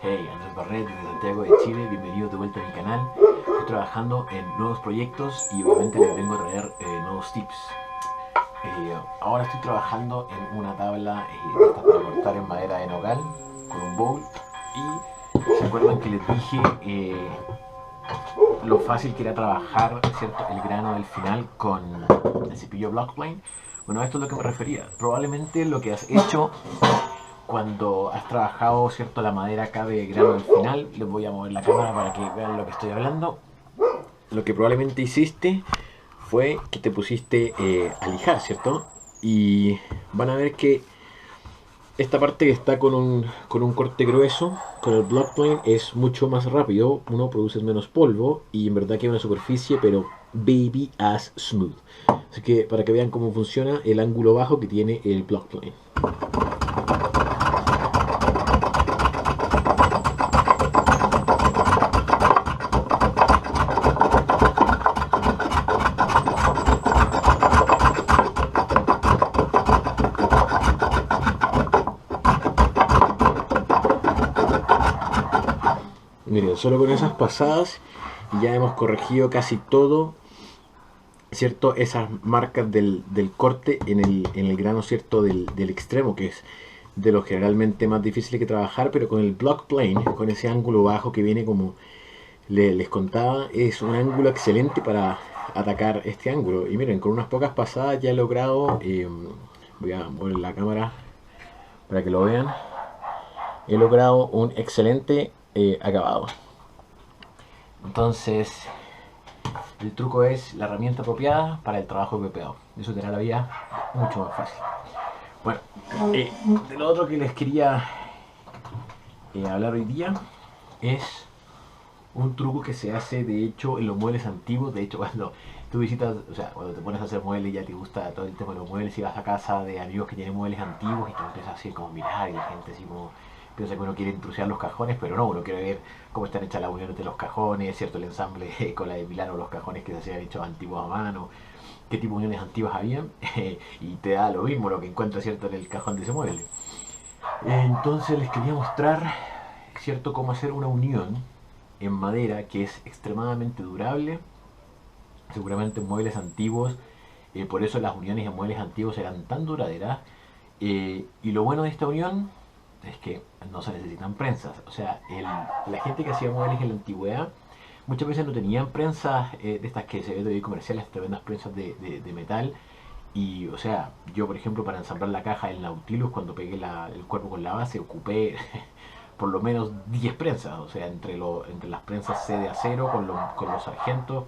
Hey, Andrés Barret desde Santiago de Chile, bienvenidos de vuelta a mi canal. Estoy trabajando en nuevos proyectos y obviamente les vengo a traer nuevos tips. Ahora estoy trabajando en una tabla de estas para cortar en madera de nogal con un bowl y se acuerdan que les dije lo fácil que era trabajar, ¿cierto?, el grano del final con el cepillo Blockplane. Bueno, a esto es lo que me refería. Probablemente lo que has hecho cuando has trabajado, ¿cierto?, la madera cabe grano al final. Les voy a mover la cámara para que vean lo que estoy hablando. Lo que probablemente hiciste fue que te pusiste a lijar, ¿cierto? Y van a ver que esta parte que está con un corte grueso, con el block plane, es mucho más rápido. Uno, produce menos polvo y en verdad queda una superficie, pero baby as smooth. Así que para que vean cómo funciona el ángulo bajo que tiene el block plane. Miren, solo con esas pasadas ya hemos corregido casi todo, ¿cierto? Esas marcas del corte en el grano, ¿cierto? Del extremo, que es de lo generalmente más difícil que trabajar, pero con el block plane, con ese ángulo bajo que viene como les contaba, es un ángulo excelente para atacar este ángulo. Y miren, con unas pocas pasadas ya he logrado, voy a mover la cámara para que lo vean, he logrado un excelente acabado. Entonces, el truco es la herramienta apropiada para el trabajo de pepeado. Eso te hará la vida mucho más fácil. Bueno, de lo otro que les quería hablar hoy día es un truco que se hace de hecho en los muebles antiguos. De hecho, cuando tú visitas, o sea, cuando te pones a hacer muebles y ya te gusta todo el tema de los muebles y vas a casa de amigos que tienen muebles antiguos y te empiezas así como mirar y la gente así como piensa que uno quiere intrusiar los cajones, pero no, uno quiere ver cómo están hechas las uniones de los cajones, cierto, el ensamble con la de Milano, los cajones que se hacían hechos antiguos a mano, qué tipo de uniones antiguas habían, y te da lo mismo lo que encuentras, cierto, en el cajón de ese mueble. Entonces les quería mostrar, cierto, cómo hacer una unión en madera que es extremadamente durable, seguramente en muebles antiguos, por eso las uniones en muebles antiguos eran tan duraderas, y lo bueno de esta unión es que no se necesitan prensas. O sea, la gente que hacía muebles en la antigüedad muchas veces no tenían prensas de estas que se ven de comerciales, tremendas prensas de metal. Y, o sea, yo por ejemplo para ensamblar la caja del Nautilus, cuando pegué el cuerpo con la base, ocupé por lo menos 10 prensas. O sea, entre las prensas C de acero con los sargentos,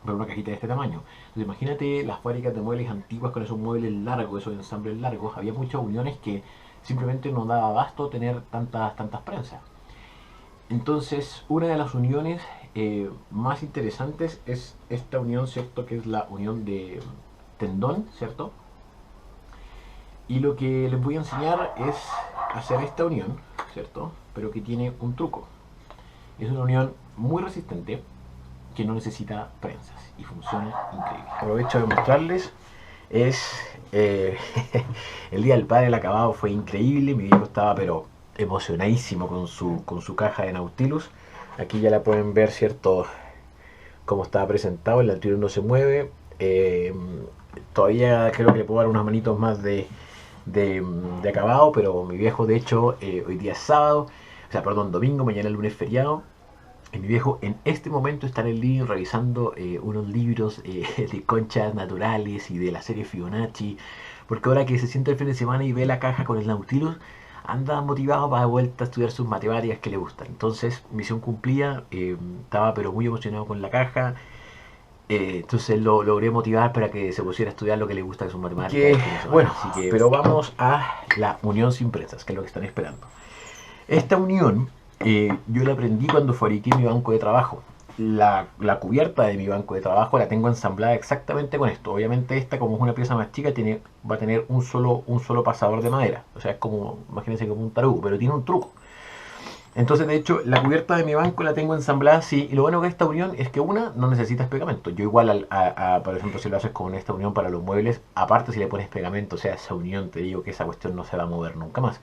para una cajita de este tamaño. Entonces imagínate las fábricas de muebles antiguas con esos muebles largos, esos ensambles largos. Había muchas uniones que simplemente no daba abasto tener tantas prensas. Entonces, una de las uniones más interesantes es esta unión, ¿cierto? Que es la unión de tendón, ¿cierto? Y lo que les voy a enseñar es hacer esta unión, ¿cierto? Pero que tiene un truco. Es una unión muy resistente que no necesita prensas y funciona increíble. Aprovecho de mostrarles. Es el día del padre, el acabado fue increíble. Mi viejo estaba pero emocionadísimo con su caja de Nautilus. Aquí ya la pueden ver, cierto, cómo estaba presentado. El Nautilus no se mueve. Todavía creo que le puedo dar unas manitos más de acabado, pero mi viejo, de hecho, hoy día es sábado, o sea, perdón, domingo, mañana es lunes feriado. Y mi viejo en este momento está en el living revisando unos libros de conchas naturales y de la serie Fibonacci, porque ahora que se siente el fin de semana y ve la caja con el Nautilus, anda motivado para de vuelta a estudiar sus matemáticas que le gustan. Entonces, misión cumplida, estaba pero muy emocionado con la caja. Entonces lo logré motivar para que se pusiera a estudiar lo que le gusta, que son matemáticas. Bueno, así que, pero vamos a la unión sin prensas, que es lo que están esperando. Esta unión yo la aprendí cuando fabriqué mi banco de trabajo. La cubierta de mi banco de trabajo la tengo ensamblada exactamente con esto. Obviamente esta, como es una pieza más chica, va a tener un solo pasador de madera. O sea, es como, imagínense como un tarugo, pero tiene un truco. Entonces, de hecho, la cubierta de mi banco la tengo ensamblada así. Y lo bueno de esta unión es que una, no necesitas pegamento. Yo igual, por ejemplo, si lo haces con esta unión para los muebles, aparte si le pones pegamento, o sea, esa unión, te digo que esa cuestión no se va a mover nunca más.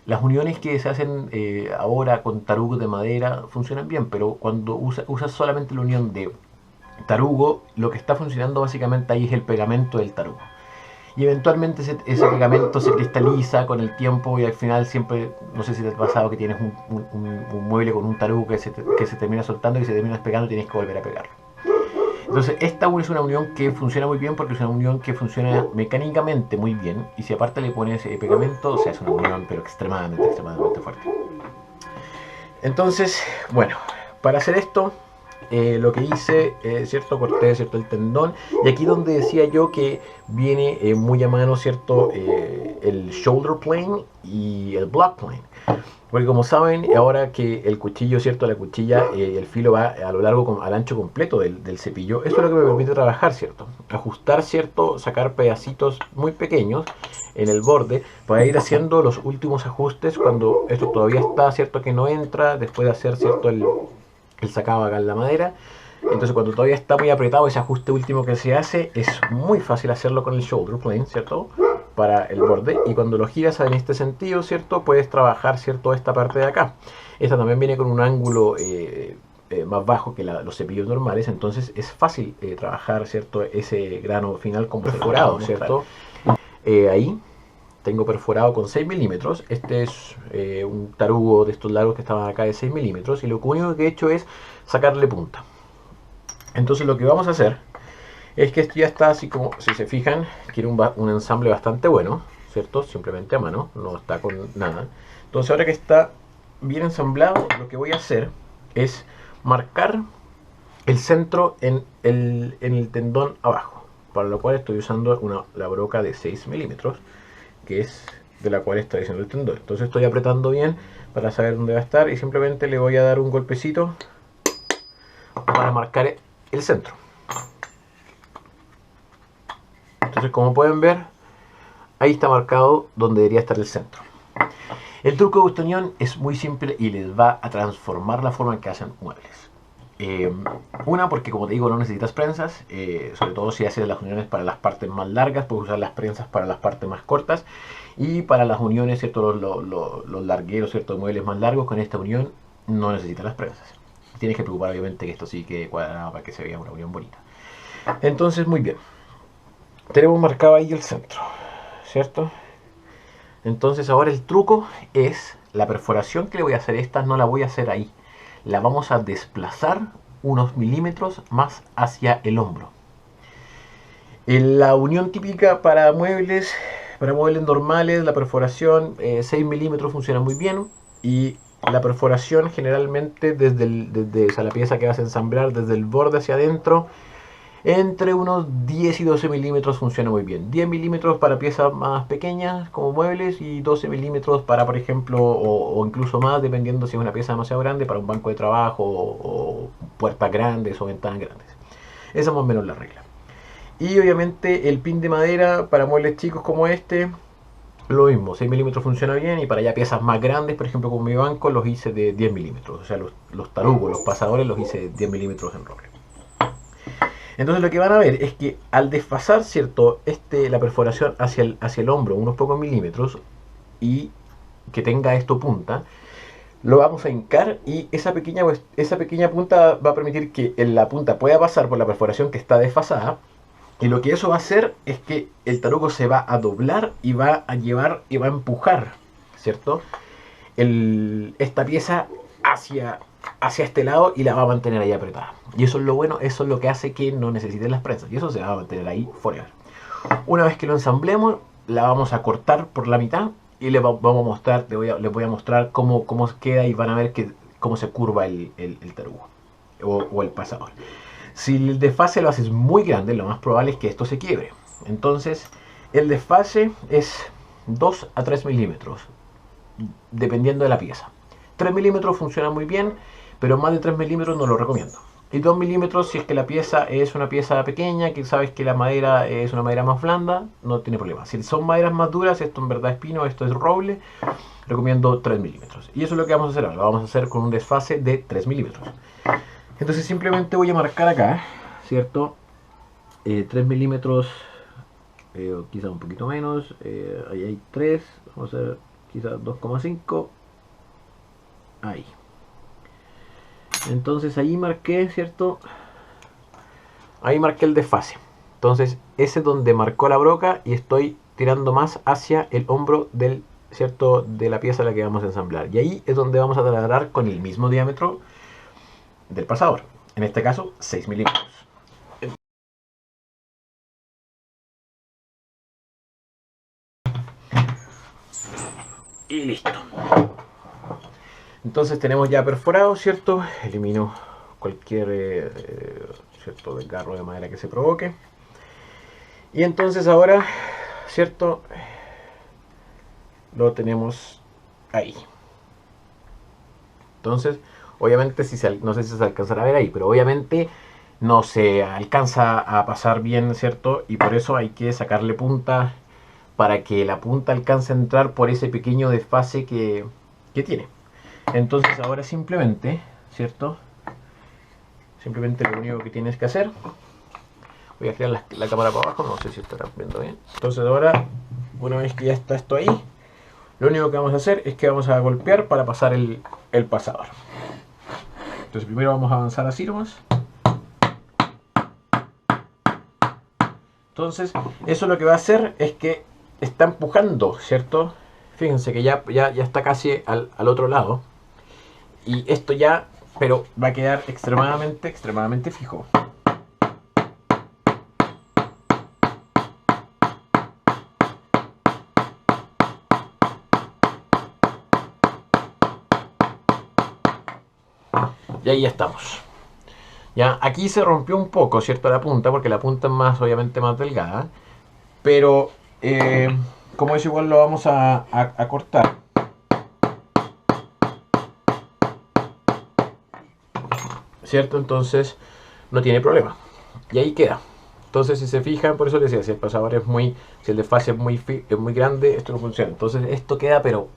Las uniones que se hacen ahora con tarugos de madera funcionan bien, pero cuando usas solamente la unión de tarugo, lo que está funcionando básicamente ahí es el pegamento del tarugo. Y eventualmente ese pegamento se cristaliza con el tiempo y al final siempre, no sé si te ha pasado que tienes un mueble con un tarugo que se termina soltando y se termina pegando y tienes que volver a pegarlo. Entonces esta es una unión que funciona muy bien porque es una unión que funciona mecánicamente muy bien y si aparte le pones pegamento, o sea, es una unión pero extremadamente fuerte. Entonces, bueno, para hacer esto, lo que hice, ¿cierto? Corté, ¿cierto? El tendón. Y aquí donde decía yo que viene muy a mano, ¿cierto? El shoulder plane y el block plane. Porque como saben, ahora que el cuchillo, ¿cierto? La cuchilla, el filo va a lo largo, al ancho completo del cepillo. Esto es lo que me permite trabajar, ¿cierto? Ajustar, ¿cierto? Sacar pedacitos muy pequeños en el borde para ir haciendo los últimos ajustes cuando esto todavía está, ¿cierto? Que no entra, después de hacer, ¿cierto? El sacado acá en la madera. Entonces cuando todavía está muy apretado, ese ajuste último que se hace, es muy fácil hacerlo con el shoulder plane, ¿cierto? Para el borde. Y cuando lo giras en este sentido, ¿cierto? Puedes trabajar, ¿cierto? Esta parte de acá. Esta también viene con un ángulo más bajo que los cepillos normales. Entonces es fácil trabajar, ¿cierto? Ese grano final como perforado, ¿cierto? Ahí tengo perforado con 6 milímetros. Este es un tarugo de estos largos que estaban acá de 6 milímetros. Y lo único que he hecho es sacarle punta. Entonces lo que vamos a hacer es que esto ya está así como, si se fijan, quiere un ensamble bastante bueno, ¿cierto? Simplemente a mano, no está con nada. Entonces ahora que está bien ensamblado, lo que voy a hacer es marcar el centro en el tendón abajo. Para lo cual estoy usando la broca de 6 milímetros, que es de la cual estoy haciendo el tendón. Entonces estoy apretando bien para saber dónde va a estar y simplemente le voy a dar un golpecito para marcar el centro. Entonces, como pueden ver, ahí está marcado donde debería estar el centro. El truco de esta unión es muy simple y les va a transformar la forma en que hacen muebles. Una, porque como te digo, no necesitas prensas, sobre todo si haces las uniones para las partes más largas, puedes usar las prensas para las partes más cortas. Y para las uniones, ¿cierto? Los largueros, ¿cierto? Muebles más largos, con esta unión no necesitas las prensas. Tienes que preocupar obviamente que esto sí quede cuadrado para que se vea una unión bonita. Entonces, muy bien. Tenemos marcado ahí el centro, ¿cierto? Entonces ahora el truco es la perforación que le voy a hacer. Esta no la voy a hacer ahí. La vamos a desplazar unos milímetros más hacia el hombro. La unión típica para muebles normales, la perforación 6 milímetros funciona muy bien. Y la perforación generalmente desde la pieza que vas a ensamblar, desde el borde hacia adentro, entre unos 10 y 12 milímetros funciona muy bien. 10 milímetros para piezas más pequeñas como muebles y 12 milímetros para, por ejemplo, o incluso más, dependiendo si es una pieza demasiado grande, para un banco de trabajo o puertas grandes o ventanas grandes. Esa es más o menos la regla. Y obviamente el pin de madera para muebles chicos como este, lo mismo, 6 milímetros funciona bien. Y para ya piezas más grandes, por ejemplo como mi banco, los hice de 10 milímetros. O sea, los tarugos, los pasadores los hice de 10 milímetros en roble. Entonces lo que van a ver es que al desfasar, ¿cierto? La perforación hacia el hombro unos pocos milímetros y que tenga esto punta, lo vamos a hincar y esa pequeña punta va a permitir que la punta pueda pasar por la perforación que está desfasada. Y lo que eso va a hacer es que el tarugo se va a doblar y va a llevar y va a empujar, ¿cierto? Esta pieza hacia este lado y la va a mantener ahí apretada. Y eso es lo bueno, eso es lo que hace que no necesiten las prensas. Y eso se va a mantener ahí forever. Una vez que lo ensamblemos, la vamos a cortar por la mitad y les voy a mostrar cómo queda y van a ver cómo se curva el tarugo o el pasador. Si el desfase lo haces muy grande, lo más probable es que esto se quiebre. Entonces, el desfase es 2 a 3 milímetros, dependiendo de la pieza. 3 milímetros funciona muy bien, pero más de 3 milímetros no lo recomiendo. Y 2 milímetros si es que la pieza es una pieza pequeña, que sabes que la madera es una madera más blanda, no tiene problema. Si son maderas más duras, esto en verdad es pino, esto es roble, recomiendo 3 milímetros. Y eso es lo que vamos a hacer ahora, lo vamos a hacer con un desfase de 3 milímetros. Entonces simplemente voy a marcar acá, ¿cierto? 3 milímetros, o quizá un poquito menos, ahí hay 3, vamos a ver quizás 2,5, ahí. Entonces ahí marqué, ¿cierto? Ahí marqué el desfase. Entonces ese es donde marcó la broca y estoy tirando más hacia el hombro del, ¿cierto?, de la pieza a la que vamos a ensamblar. Y ahí es donde vamos a taladrar con el mismo diámetro del pasador. En este caso, 6 milímetros. Y listo. Entonces tenemos ya perforado, ¿cierto? Elimino cualquier cierto desgarro de madera que se provoque. Y entonces ahora, ¿cierto? Lo tenemos ahí. Entonces, obviamente, no sé si se alcanzará a ver ahí, pero obviamente no se alcanza a pasar bien, ¿cierto? Y por eso hay que sacarle punta para que la punta alcance a entrar por ese pequeño desfase que tiene. Entonces ahora simplemente, ¿cierto? Simplemente lo único que tienes que hacer, voy a girar la cámara para abajo, no sé si estarán viendo bien. Entonces ahora, una vez que ya está esto ahí, lo único que vamos a hacer es que vamos a golpear para pasar el pasador. Entonces primero vamos a avanzar así nomás. Entonces eso lo que va a hacer es que está empujando, ¿cierto? Fíjense que ya está casi al otro lado. Y esto ya, pero va a quedar extremadamente fijo. Y ahí ya estamos. Ya, aquí se rompió un poco, ¿cierto? La punta, porque la punta es más, obviamente, más delgada. Pero, como es igual, lo vamos a cortar. ¿Cierto? Entonces, no tiene problema. Y ahí queda. Entonces, si se fijan, por eso les decía, si el pasador es muy, si el desfase es muy grande, esto no funciona. Entonces, esto queda, pero...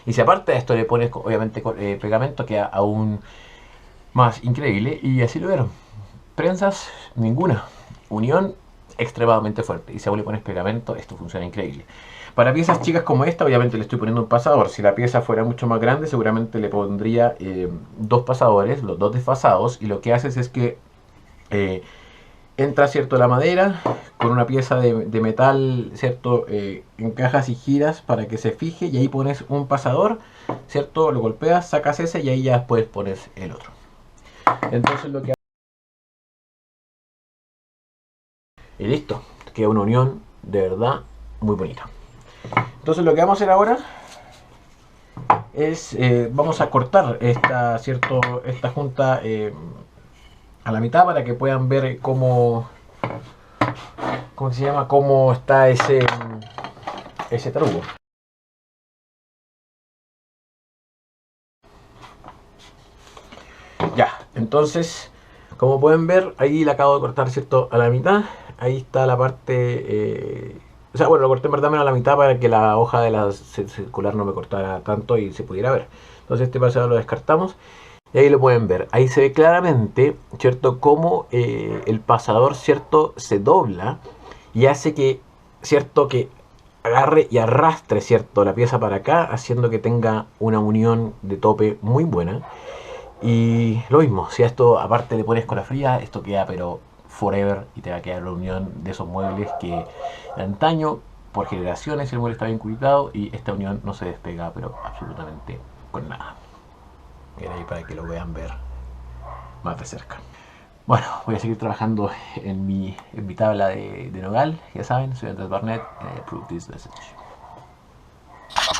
Y si aparte de esto le pones, obviamente, pegamento, queda aún más increíble. Y así lo vieron. Prensas, ninguna. Unión, extremadamente fuerte. Y si aún le pones pegamento, esto funciona increíble. Para piezas chicas como esta, obviamente le estoy poniendo un pasador. Si la pieza fuera mucho más grande, seguramente le pondría dos pasadores, los dos desfasados. Y lo que haces es que entra, ¿cierto?, la madera con una pieza de metal, ¿cierto?, encajas y giras para que se fije. Y ahí pones un pasador, ¿cierto? Lo golpeas, sacas ese y ahí ya después pones el otro. Entonces lo que... Y listo, queda una unión de verdad muy bonita. Entonces lo que vamos a hacer ahora es, vamos a cortar esta junta a la mitad para que puedan ver cómo se llama, cómo está ese tarugo. Ya, entonces, como pueden ver, ahí la acabo de cortar, ¿cierto?, a la mitad. Ahí está la parte... o sea, bueno, lo corté en verdad menos a la mitad para que la hoja de la circular no me cortara tanto y se pudiera ver. Entonces este pasador lo descartamos y ahí lo pueden ver. Ahí se ve claramente, ¿cierto?, cómo el pasador, ¿cierto?, se dobla y hace que, ¿cierto?, que agarre y arrastre, ¿cierto?, la pieza para acá, haciendo que tenga una unión de tope muy buena. Y lo mismo, si a esto aparte le pones cola fría, esto queda pero forever y te va a quedar la unión de esos muebles que de antaño, por generaciones, el mueble está bien cuidado y esta unión no se despega pero absolutamente con nada. Miren ahí para que lo vean ver más de cerca. Bueno, voy a seguir trabajando en mi tabla de nogal, ya saben, soy Andrés Barnett, prove this message.